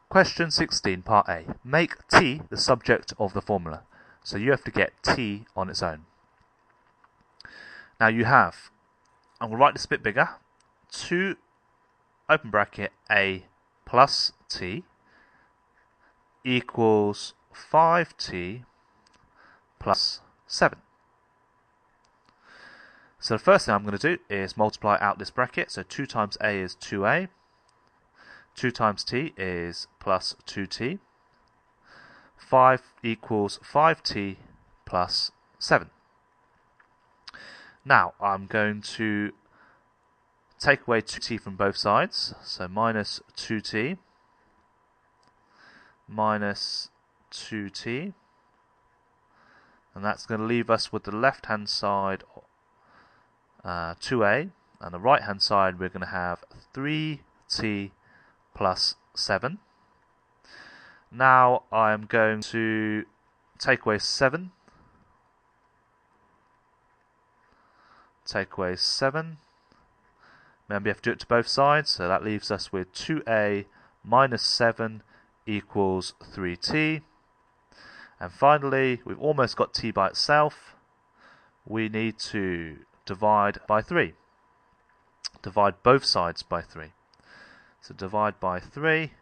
Question 16, part A. Make t the subject of the formula. So you have to get t on its own. Now you have, I'm going to write this a bit bigger, 2 open bracket a plus t equals 5t plus 7. So the first thing I'm going to do is multiply out this bracket. So 2 times a is 2a. 2 times t is plus 2t. 5 equals 5t plus 7. Now I'm going to take away 2t from both sides. So minus 2t minus 2t. And that's going to leave us with the left hand side 2a, and the right hand side we're going to have 3t plus 7. Now I'm going to take away 7. Take away 7. Remember you have to do it to both sides, so that leaves us with 2a minus 7 equals 3t. And finally, we've almost got t by itself. We need to divide by 3. Divide both sides by 3. So divide by 3.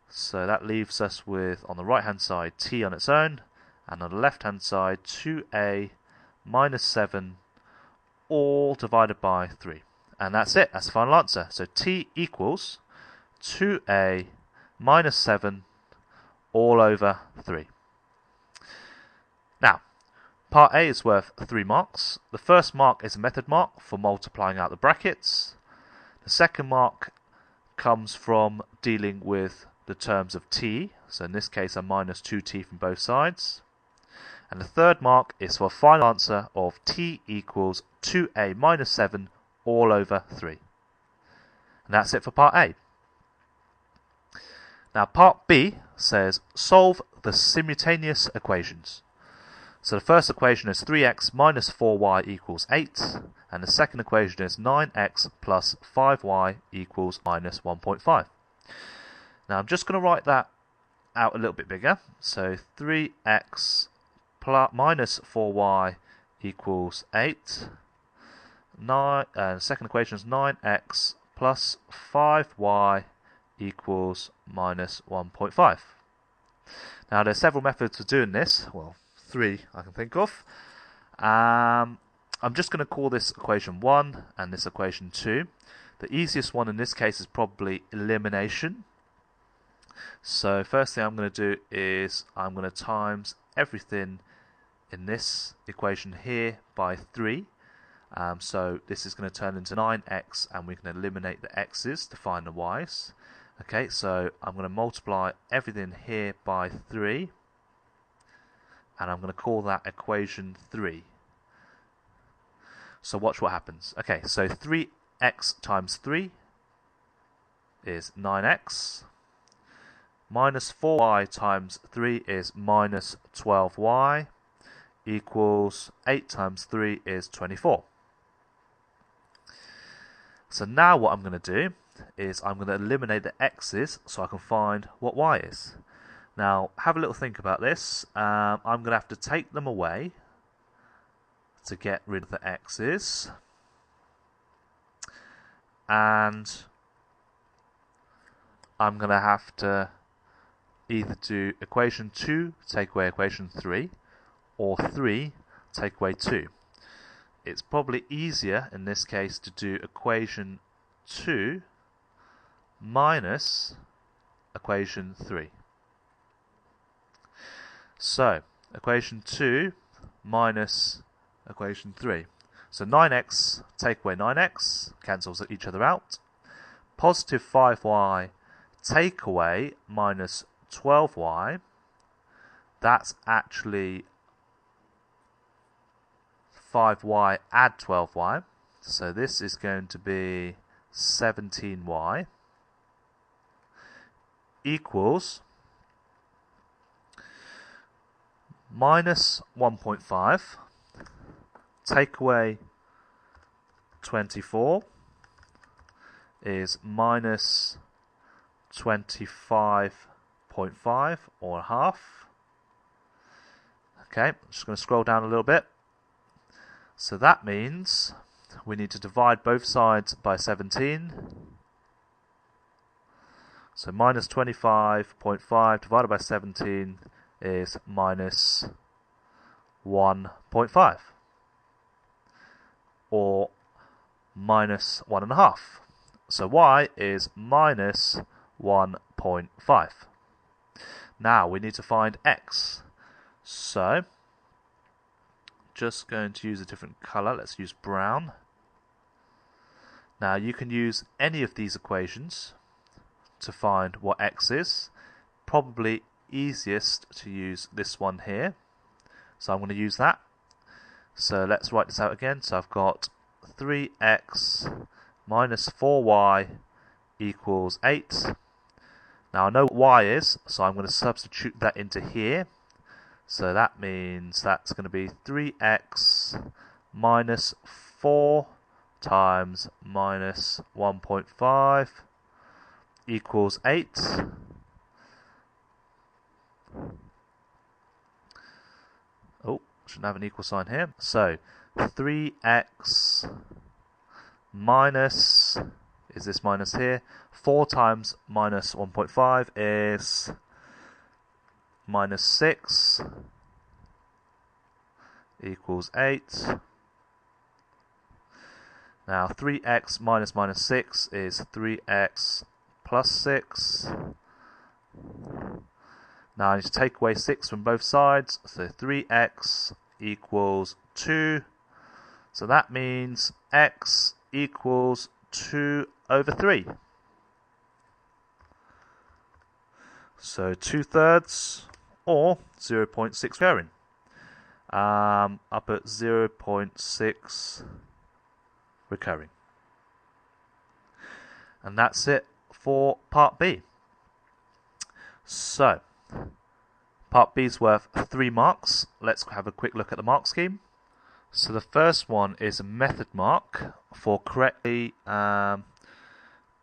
So that leaves us with, on the right hand side, t on its own, and on the left hand side, 2a minus 7 all divided by 3. And that's it, that's the final answer. So t equals 2a minus 7 all over 3. Now, part A is worth 3 marks. The first mark is a method mark for multiplying out the brackets. The second mark comes from dealing with the terms of t, so in this case a minus 2t from both sides. And the third mark is for a final answer of t equals 2a minus 7 all over 3. And that's it for part A. Now part B says solve the simultaneous equations. So the first equation is 3x minus 4y equals 8, and the second equation is 9x plus 5y equals minus 1.5. Now I'm just going to write that out a little bit bigger. So 3x minus 4y equals 8. The second equation is 9x plus 5y equals minus 1.5. Now there's several methods for doing this. Well, 3 I can think of. I'm just going to call this equation 1 and this equation 2. The easiest one in this case is probably elimination. So first thing I'm going to do is I'm going to times everything in this equation here by 3. So this is going to turn into 9x, and we can eliminate the x's to find the y's. Okay, so I'm going to multiply everything here by 3. And I'm going to call that equation 3. So watch what happens. Okay, so 3x times 3 is 9x. Minus 4y times 3 is minus 12y equals 8 times 3 is 24. So now what I'm going to do is I'm going to eliminate the x's so I can find what y is. Now, have a little think about this. I'm going to have to take them away to get rid of the x's. And I'm going to have to either do equation 2, take away equation 3, or 3, take away 2. It's probably easier in this case to do equation 2 minus equation 3. So, equation 2 minus equation 3. So 9x, take away 9x, cancels each other out. Positive 5y, take away minus 12y. That's actually 5y add 12y. So this is going to be 17y equals minus 1.5, take away 24 is minus 25.5 or a half. Okay, I'm just going to scroll down a little bit. So that means we need to divide both sides by 17. So minus 25.5 divided by 17 is minus 1.5, or minus 1.5. So y is minus 1.5. Now we need to find x. So just going to use a different color. Let's use brown. Now you can use any of these equations to find what x is. Probably easiest to use this one here. So I'm going to use that. So let's write this out again. So I've got 3x minus 4y equals 8. Now I know what y is, so I'm going to substitute that into here. So that means that's going to be 3x minus 4 times minus 1.5 equals 8. Oh, shouldn't have an equal sign here. So 3x minus, is this minus here? 4 times minus 1.5 is minus 6 equals 8. Now 3x minus minus 6 is 3x plus 6. Now I need to take away 6 from both sides, so 3x equals 2. So that means x equals 2 over 3. So 2/3 or 0.6 recurring. Up at 0.6 recurring. And that's it for part B. So part B is worth 3 marks. Let's have a quick look at the mark scheme. So the first one is a method mark for correctly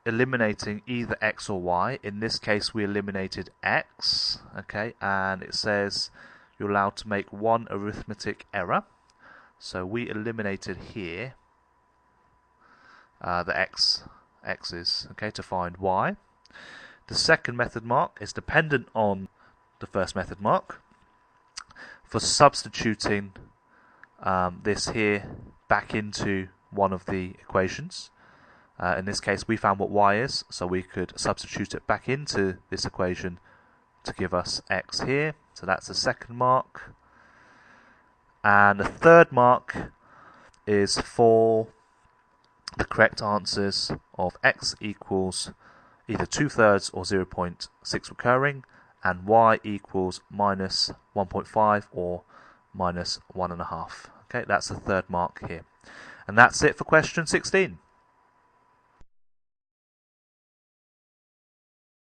eliminating either x or y. In this case we eliminated x, okay, and it says you're allowed to make 1 arithmetic error. So we eliminated here the x's, okay, to find y. The second method mark is dependent on the first method mark for substituting this here back into one of the equations. In this case we found what y is, so we could substitute it back into this equation to give us x here. So that's the second mark. And the third mark is for the correct answers of x equals either 2/3 or 0.6 recurring, and y equals minus 1.5 or minus 1.5. Okay, that's the third mark here. And that's it for question 16.